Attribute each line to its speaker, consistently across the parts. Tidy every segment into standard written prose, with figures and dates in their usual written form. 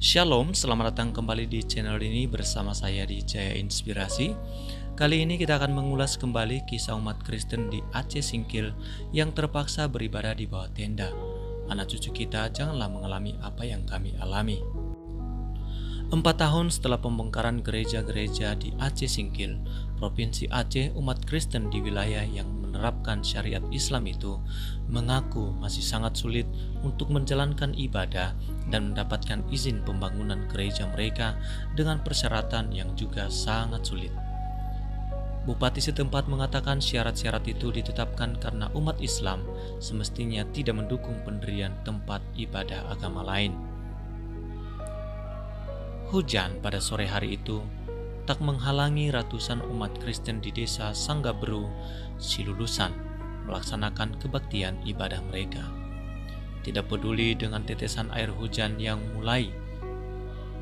Speaker 1: Shalom, selamat datang kembali di channel ini bersama saya di Jaya Inspirasi. Kali ini kita akan mengulas kembali kisah umat Kristen di Aceh Singkil yang terpaksa beribadah di bawah tenda. Anak cucu kita janganlah mengalami apa yang kami alami. 4 tahun setelah pembongkaran gereja-gereja di Aceh Singkil, Provinsi Aceh, umat Kristen di wilayah yang menerapkan syariat Islam itu mengaku masih sangat sulit untuk menjalankan ibadah dan mendapatkan izin pembangunan gereja mereka dengan persyaratan yang juga sangat sulit. Bupati setempat mengatakan syarat-syarat itu ditetapkan karena umat Islam semestinya tidak mendukung pendirian tempat ibadah agama lain. Hujan pada sore hari itu tak menghalangi ratusan umat Kristen di desa Sanggabru, Silulusan melaksanakan kebaktian ibadah mereka. Tidak peduli dengan tetesan air hujan yang mulai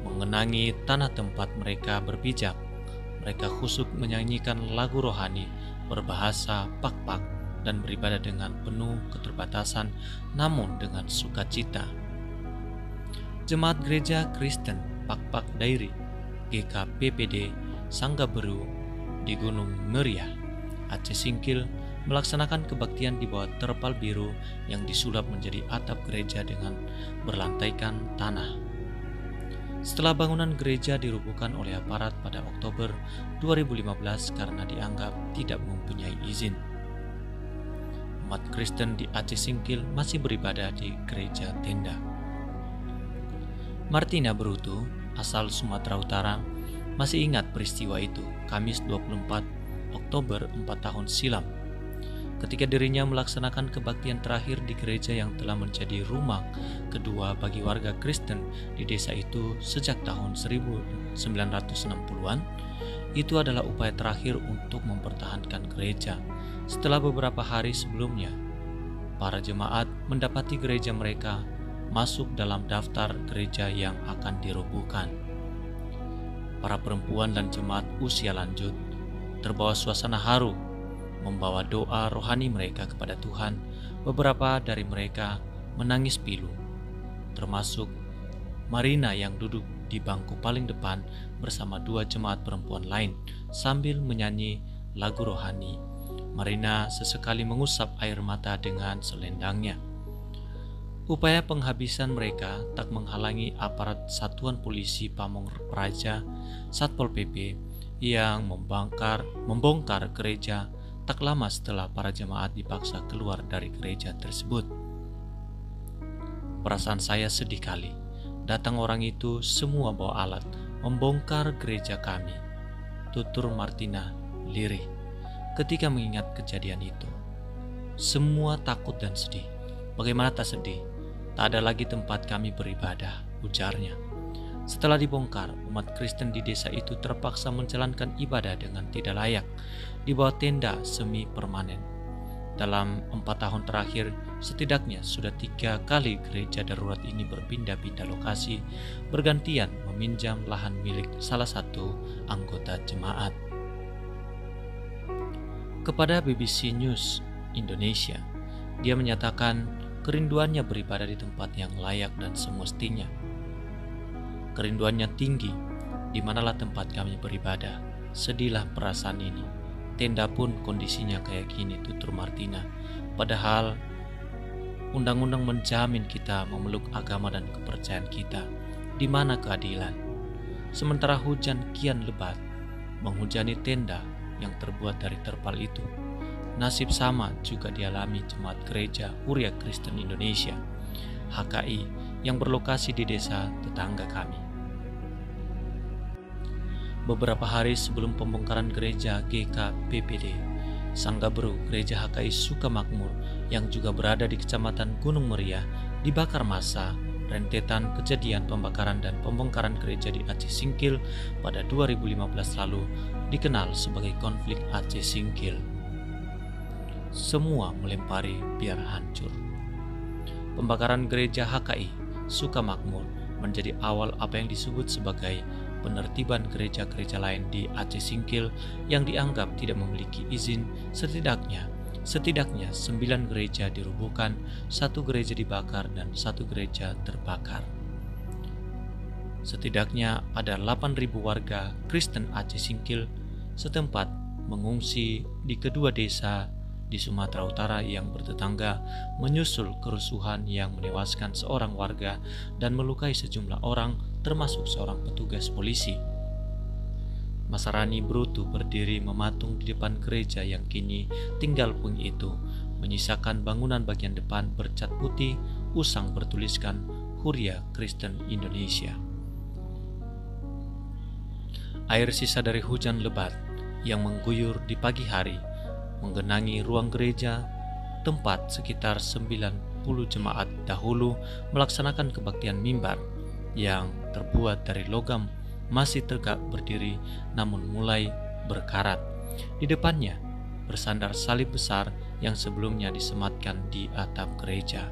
Speaker 1: mengenangi tanah tempat mereka berpijak, mereka khusyuk menyanyikan lagu rohani berbahasa Pakpak dan beribadah dengan penuh keterbatasan namun dengan sukacita. Jemaat Gereja Kristen Pakpak Dairi GKPPD Sanggabru di Gunung Meriah, Aceh Singkil melaksanakan kebaktian di bawah terpal biru yang disulap menjadi atap gereja dengan berlantaikan tanah. Setelah bangunan gereja dirubuhkan oleh aparat pada Oktober 2015 karena dianggap tidak mempunyai izin, umat Kristen di Aceh Singkil masih beribadah di gereja tenda. Martina Berutu, asal Sumatera Utara, masih ingat peristiwa itu, Kamis 24 Oktober 4 tahun silam, ketika dirinya melaksanakan kebaktian terakhir di gereja yang telah menjadi rumah kedua bagi warga Kristen di desa itu sejak tahun 1960-an. Itu adalah upaya terakhir untuk mempertahankan gereja. Setelah beberapa hari sebelumnya, para jemaat mendapati gereja mereka masuk dalam daftar gereja yang akan dirobohkan. Para perempuan dan jemaat usia lanjut terbawa suasana haru membawa doa rohani mereka kepada Tuhan. Beberapa dari mereka menangis pilu, termasuk Marina yang duduk di bangku paling depan bersama dua jemaat perempuan lain sambil menyanyi lagu rohani. Marina sesekali mengusap air mata dengan selendangnya. Upaya penghabisan mereka tak menghalangi aparat Satuan Polisi Pamong Praja Satpol PP yang membongkar gereja tak lama setelah para jemaat dipaksa keluar dari gereja tersebut. Perasaan saya sedih kali. Datang orang itu semua bawa alat, membongkar gereja kami, tutur Martina lirih ketika mengingat kejadian itu. Semua takut dan sedih. Bagaimana tak sedih? Tak ada lagi tempat kami beribadah, ujarnya. Setelah dibongkar, umat Kristen di desa itu terpaksa menjalankan ibadah dengan tidak layak di bawah tenda semi permanen. Dalam 4 tahun terakhir, setidaknya sudah 3 kali gereja darurat ini berpindah-pindah lokasi, bergantian meminjam lahan milik salah satu anggota jemaat. Kepada BBC News Indonesia, dia menyatakan kerinduannya beribadah di tempat yang layak dan semestinya. Kerinduannya tinggi, di manalah tempat kami beribadah. Sedihlah perasaan ini. Tenda pun kondisinya kayak gini, tutur Martina. Padahal undang-undang menjamin kita memeluk agama dan kepercayaan kita. Di mana keadilan? Sementara hujan kian lebat menghujani tenda yang terbuat dari terpal itu. Nasib sama juga dialami jemaat gereja Huria Kristen Indonesia HKI yang berlokasi di desa tetangga kami. Beberapa hari sebelum pembongkaran gereja GKPPD Sanggabru, gereja HKI Sukamakmur yang juga berada di Kecamatan Gunung Meriah dibakar massa. Rentetan kejadian pembakaran dan pembongkaran gereja di Aceh Singkil pada 2015 lalu dikenal sebagai konflik Aceh Singkil. Semua melempari biar hancur. Pembakaran gereja HKI Sukamakmur menjadi awal apa yang disebut sebagai penertiban gereja-gereja lain di Aceh Singkil yang dianggap tidak memiliki izin. Setidaknya 9 gereja dirubuhkan, 1 gereja dibakar dan 1 gereja terbakar. Setidaknya ada 8.000 warga Kristen Aceh Singkil setempat mengungsi di kedua desa di Sumatera Utara yang bertetangga menyusul kerusuhan yang menewaskan seorang warga dan melukai sejumlah orang termasuk seorang petugas polisi. Masarani Brutu berdiri mematung di depan gereja yang kini tinggal puing itu, menyisakan bangunan bagian depan bercat putih usang bertuliskan Huria Kristen Indonesia. Air sisa dari hujan lebat yang mengguyur di pagi hari menggenangi ruang gereja tempat sekitar 90 jemaat dahulu melaksanakan kebaktian mimbar yang terbuat dari logam masih tegak berdiri namun mulai berkarat. Di depannya bersandar salib besar yang sebelumnya disematkan di atap gereja.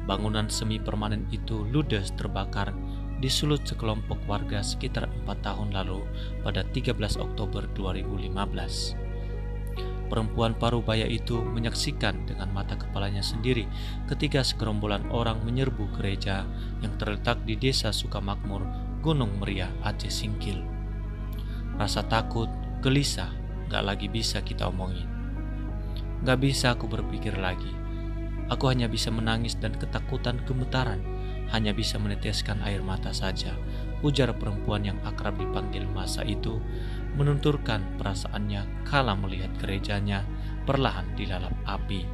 Speaker 1: Bangunan semi permanen itu ludes terbakar disulut sekelompok warga sekitar 4 tahun lalu pada 13 Oktober 2015. Perempuan parubaya itu menyaksikan dengan mata kepalanya sendiri ketika segerombolan orang menyerbu gereja yang terletak di Desa Sukamakmur, Gunung Meriah, Aceh Singkil. Rasa takut, gelisah, gak lagi bisa kita omongin. Gak bisa aku berpikir lagi. Aku hanya bisa menangis dan ketakutan gemetaran, hanya bisa meneteskan air mata saja, ujar perempuan yang akrab dipanggil Masa itu, menunturkan perasaannya kala melihat gerejanya perlahan dilalap api.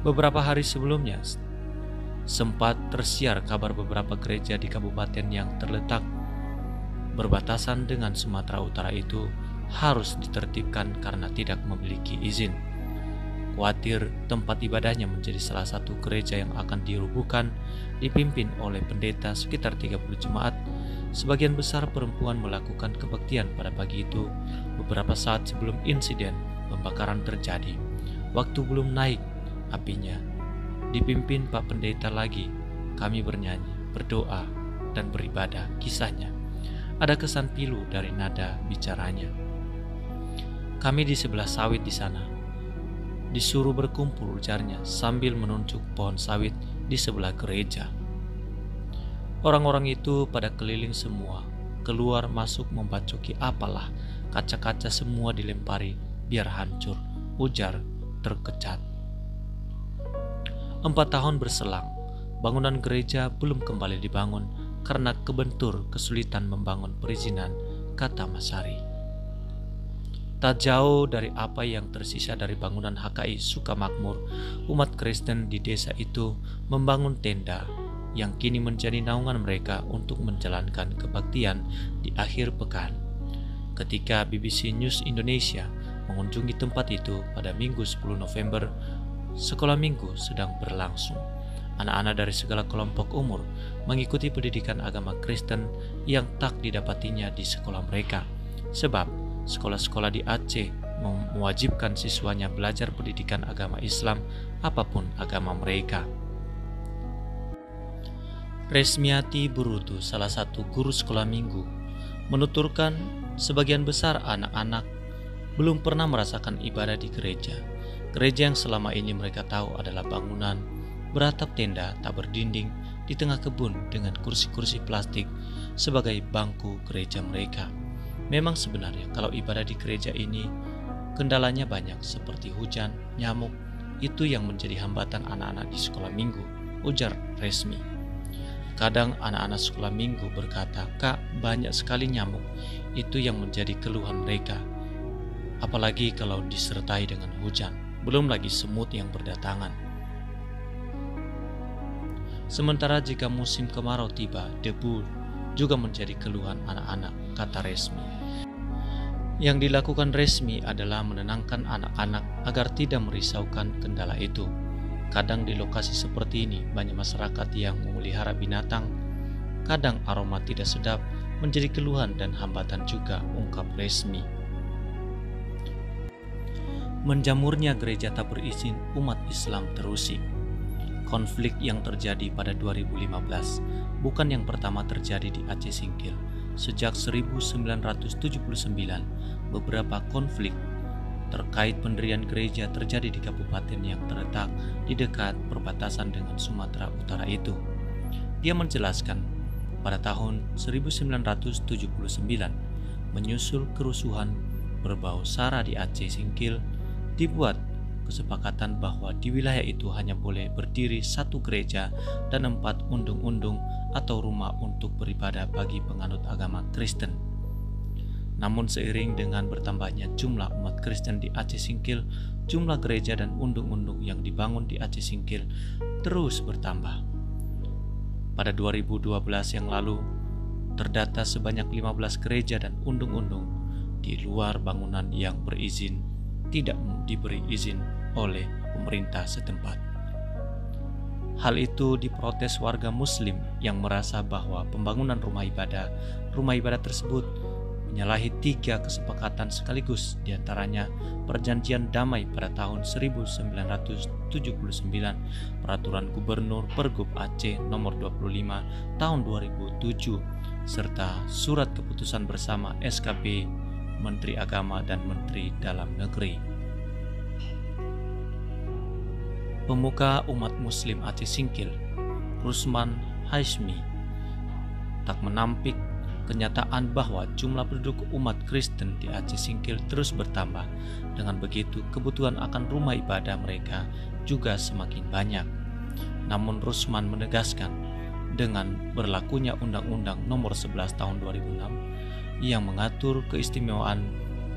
Speaker 1: Beberapa hari sebelumnya, sempat tersiar kabar beberapa gereja di kabupaten yang terletak berbatasan dengan Sumatera Utara itu harus ditertibkan karena tidak memiliki izin. Khawatir tempat ibadahnya menjadi salah satu gereja yang akan dirubuhkan, dipimpin oleh pendeta sekitar 30 jemaat. Sebagian besar perempuan melakukan kebaktian pada pagi itu beberapa saat sebelum insiden pembakaran terjadi. Waktu belum naik apinya, dipimpin Pak Pendeta lagi, kami bernyanyi, berdoa, dan beribadah. Kisahnya ada kesan pilu dari nada bicaranya. Kami di sebelah sawit di sana, disuruh berkumpul, ujarnya sambil menunjuk pohon sawit di sebelah gereja. Orang-orang itu pada keliling semua, keluar masuk membacoki apalah, kaca-kaca semua dilempari biar hancur, ujar terkecat. 4 tahun berselang, bangunan gereja belum kembali dibangun karena kebentur kesulitan membangun perizinan, kata Masari. Tak jauh dari apa yang tersisa dari bangunan HKI Sukamakmur, umat Kristen di desa itu membangun tenda yang kini menjadi naungan mereka untuk menjalankan kebaktian di akhir pekan. Ketika BBC News Indonesia mengunjungi tempat itu pada Minggu 10 November, sekolah minggu sedang berlangsung. Anak-anak dari segala kelompok umur mengikuti pendidikan agama Kristen yang tak didapatinya di sekolah mereka, sebab sekolah-sekolah di Aceh mewajibkan siswanya belajar pendidikan agama Islam apapun agama mereka. Resmiati Burutu, salah satu guru sekolah minggu, menuturkan sebagian besar anak-anak belum pernah merasakan ibadah di gereja. Gereja yang selama ini mereka tahu adalah bangunan beratap tenda tak berdinding di tengah kebun dengan kursi-kursi plastik sebagai bangku gereja mereka. Memang sebenarnya kalau ibadah di gereja ini kendalanya banyak seperti hujan, nyamuk, itu yang menjadi hambatan anak-anak di sekolah minggu, ujar Resmi. Kadang anak-anak sekolah minggu berkata, "Kak, banyak sekali nyamuk, itu yang menjadi keluhan mereka. Apalagi kalau disertai dengan hujan, belum lagi semut yang berdatangan. Sementara jika musim kemarau tiba, debu juga menjadi keluhan anak-anak," kata Resmi. Yang dilakukan Resmi adalah menenangkan anak-anak agar tidak merisaukan kendala itu. Kadang di lokasi seperti ini banyak masyarakat yang memelihara binatang. Kadang aroma tidak sedap menjadi keluhan dan hambatan juga, ungkap Resmi. Menjamurnya gereja tak berizin umat Islam terusik. Konflik yang terjadi pada 2015 bukan yang pertama terjadi di Aceh Singkil. Sejak 1979, beberapa konflik terkait pendirian gereja terjadi di kabupaten yang terletak di dekat perbatasan dengan Sumatera Utara itu. Dia menjelaskan pada tahun 1979, menyusul kerusuhan berbau sara di Aceh Singkil, dibuat kesepakatan bahwa di wilayah itu hanya boleh berdiri 1 gereja dan 4 undung-undung atau rumah untuk beribadah bagi penganut agama Kristen. Namun seiring dengan bertambahnya jumlah umat Kristen di Aceh Singkil, jumlah gereja dan undung-undung yang dibangun di Aceh Singkil terus bertambah. Pada 2012 yang lalu, terdata sebanyak 15 gereja dan undung-undung di luar bangunan yang berizin tidak diberi izin oleh pemerintah setempat. Hal itu diprotes warga Muslim yang merasa bahwa pembangunan rumah ibadah tersebut menyalahi 3 kesepakatan sekaligus, diantaranya Perjanjian Damai pada tahun 1979, Peraturan Gubernur Pergub Aceh Nomor 25 Tahun 2007, serta Surat Keputusan Bersama SKB Menteri Agama dan Menteri Dalam Negeri. Pemuka umat Muslim Aceh Singkil, Rusman Haishmi, tak menampik kenyataan bahwa jumlah penduduk umat Kristen di Aceh Singkil terus bertambah. Dengan begitu, kebutuhan akan rumah ibadah mereka juga semakin banyak. Namun Rusman menegaskan, dengan berlakunya Undang-Undang Nomor 11 Tahun 2006 yang mengatur keistimewaan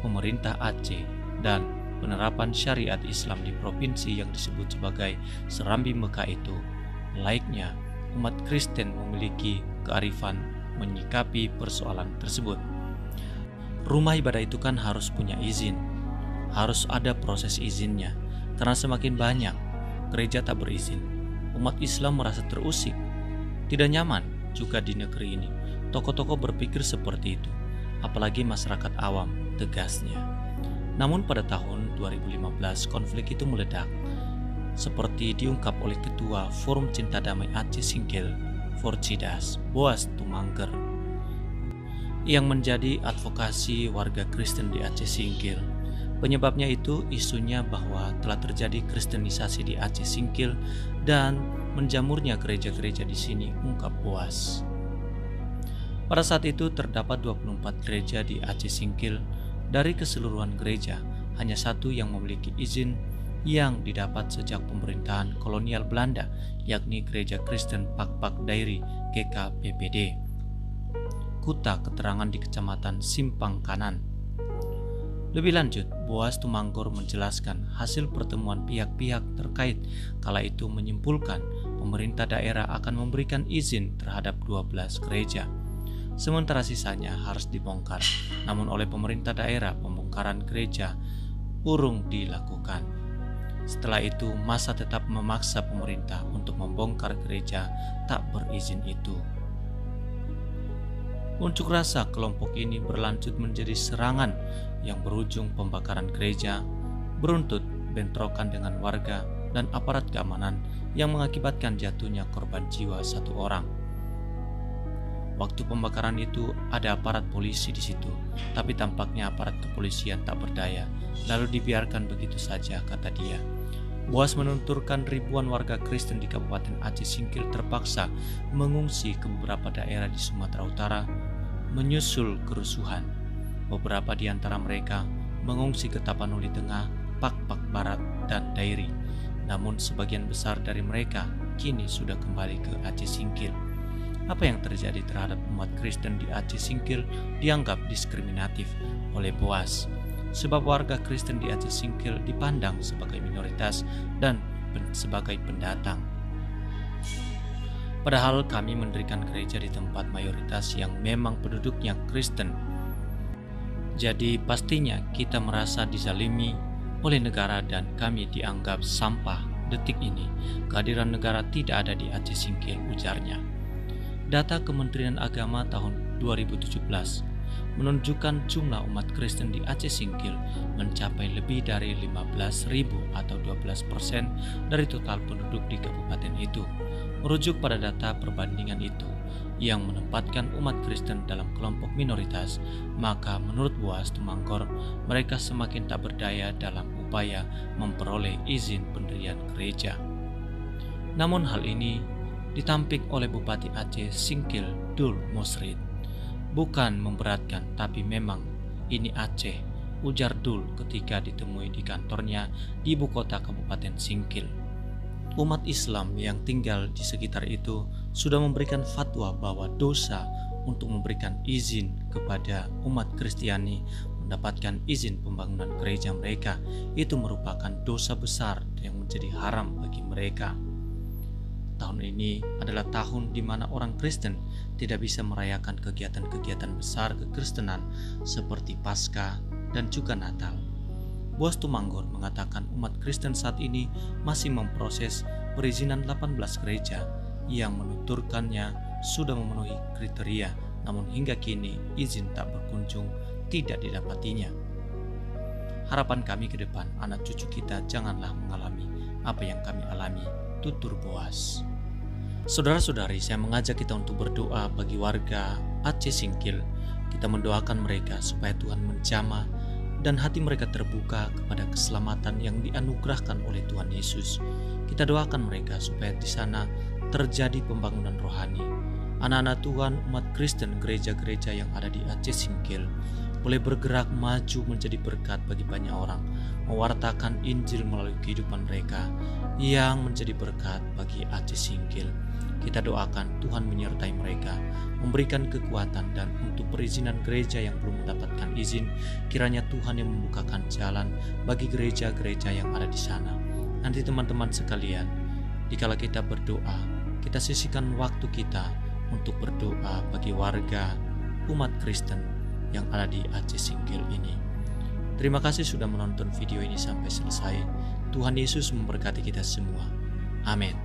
Speaker 1: pemerintah Aceh dan penerapan syariat Islam di provinsi yang disebut sebagai Serambi Mekah itu, layaknya umat Kristen memiliki kearifan menyikapi persoalan tersebut. Rumah ibadah itu kan harus punya izin, harus ada proses izinnya, karena semakin banyak gereja tak berizin, umat Islam merasa terusik, tidak nyaman juga di negeri ini. Tokoh-tokoh berpikir seperti itu, apalagi masyarakat awam, tegasnya. Namun pada tahun 2015 konflik itu meledak, seperti diungkap oleh Ketua Forum Cinta Damai Aceh Singkil, Forcidas, Boas Tumangger, yang menjadi advokasi warga Kristen di Aceh Singkil. Penyebabnya itu isunya bahwa telah terjadi kristenisasi di Aceh Singkil dan menjamurnya gereja-gereja di sini, ungkap Boas. Pada saat itu terdapat 24 gereja di Aceh Singkil. Dari keseluruhan gereja, hanya 1 yang memiliki izin yang didapat sejak pemerintahan kolonial Belanda, yakni Gereja Kristen Pak Dairi GKPPD, Kuta Keterangan di Kecamatan Simpang Kanan. Lebih lanjut, Boas Tumanggur menjelaskan hasil pertemuan pihak-pihak terkait kala itu menyimpulkan pemerintah daerah akan memberikan izin terhadap 12 gereja, sementara sisanya harus dibongkar. Namun oleh pemerintah daerah, pembongkaran gereja urung dilakukan. Setelah itu, massa tetap memaksa pemerintah untuk membongkar gereja tak berizin itu. Unjuk rasa kelompok ini berlanjut menjadi serangan yang berujung pembakaran gereja, beruntut bentrokan dengan warga dan aparat keamanan yang mengakibatkan jatuhnya korban jiwa 1 orang. Waktu pembakaran itu ada aparat polisi di situ, tapi tampaknya aparat kepolisian tak berdaya, lalu dibiarkan begitu saja, kata dia. Boas menuturkan ribuan warga Kristen di Kabupaten Aceh Singkil terpaksa mengungsi ke beberapa daerah di Sumatera Utara menyusul kerusuhan. Beberapa di antara mereka mengungsi ke Tapanuli Tengah, Pak Barat, dan Dairi. Namun sebagian besar dari mereka kini sudah kembali ke Aceh Singkil. Apa yang terjadi terhadap umat Kristen di Aceh Singkil dianggap diskriminatif oleh Boas, sebab warga Kristen di Aceh Singkil dipandang sebagai minoritas dan sebagai pendatang. Padahal kami mendirikan gereja di tempat mayoritas yang memang penduduknya Kristen. Jadi pastinya kita merasa dizalimi oleh negara dan kami dianggap sampah. Detik ini, kehadiran negara tidak ada di Aceh Singkil, ujarnya. Data Kementerian Agama tahun 2017 menunjukkan jumlah umat Kristen di Aceh Singkil mencapai lebih dari 15.000 atau 12% dari total penduduk di kabupaten itu. Merujuk pada data perbandingan itu yang menempatkan umat Kristen dalam kelompok minoritas, maka menurut Boas Tumanggur, mereka semakin tak berdaya dalam upaya memperoleh izin pendirian gereja. Namun hal ini ditampik oleh Bupati Aceh Singkil Dul Mosrid. Bukan memberatkan, tapi memang ini Aceh, ujar Dul ketika ditemui di kantornya di ibu kota Kabupaten Singkil. Umat Islam yang tinggal di sekitar itu sudah memberikan fatwa bahwa dosa untuk memberikan izin kepada umat Kristiani mendapatkan izin pembangunan gereja mereka itu merupakan dosa besar yang menjadi haram bagi mereka. Tahun ini adalah tahun di mana orang Kristen tidak bisa merayakan kegiatan-kegiatan besar kekristenan seperti Paskah dan juga Natal. Boas Tumanggor mengatakan umat Kristen saat ini masih memproses perizinan 18 gereja yang menuturkannya sudah memenuhi kriteria, namun hingga kini izin tak berkunjung tidak didapatinya. Harapan kami ke depan, anak cucu kita janganlah mengalami apa yang kami alami, tutur Boas. Saudara-saudari, saya mengajak kita untuk berdoa bagi warga Aceh Singkil. Kita mendoakan mereka supaya Tuhan menjamah dan hati mereka terbuka kepada keselamatan yang dianugerahkan oleh Tuhan Yesus. Kita doakan mereka supaya di sana terjadi pembangunan rohani. Anak-anak Tuhan, umat Kristen, gereja-gereja yang ada di Aceh Singkil boleh bergerak maju menjadi berkat bagi banyak orang, mewartakan Injil melalui kehidupan mereka yang menjadi berkat bagi Aceh Singkil. Kita doakan Tuhan menyertai mereka, memberikan kekuatan, dan untuk perizinan gereja yang belum mendapatkan izin, kiranya Tuhan yang membukakan jalan bagi gereja-gereja yang ada di sana. Nanti teman-teman sekalian, dikala kita berdoa, kita sisihkan waktu kita untuk berdoa bagi warga umat Kristen yang ada di Aceh Singkil ini. Terima kasih sudah menonton video ini sampai selesai. Tuhan Yesus memberkati kita semua. Amin.